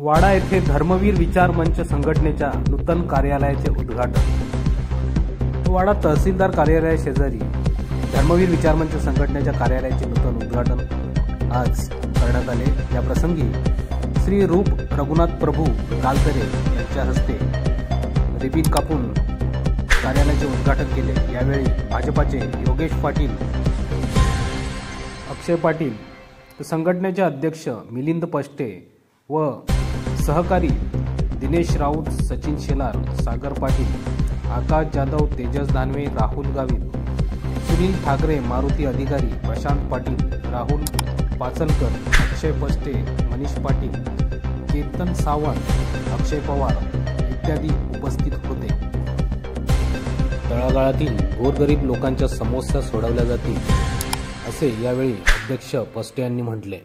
वाडा येथे धर्मवीर विचार मंच संघटनेच्या नूतन कार्यालयाचे उद्घाटन। वाडा तहसीलदार कार्यालय शेजारी धर्मवीर विचार मंच संघटनेच्या कार्यालयाचे नूतन उद्घाटन आज करण्यात आले। या प्रसंगी श्री रूप रघुनाथ प्रभू कालतरे यांच्या हस्ते रिबीन कापून कार्यालयाचे उद्घाटन केले। यावेळी भाजपाचे योगेश पाटील, अक्षय पाटील, संघटनेचे अध्यक्ष मिलिंद पष्टे व सहकारी दिनेश राऊत, सचिन शेलार, सागर पाटील, आकाश जाधव, तेजस दानवे, राहुल गावित, सुनील ठाकरे, मारुती अधिकारी, प्रशांत पाटील, राहुल पाचलकर, अक्षय पष्टे, मनीष पाटील, केतन सावंत, अक्षय पवार इत्यादी उपस्थित होते। तळागाळातील गोरगरीब लोकांच्या समस्या सोडवल्या जातील असे यावेळी अध्यक्ष पष्टे यांनी म्हटले।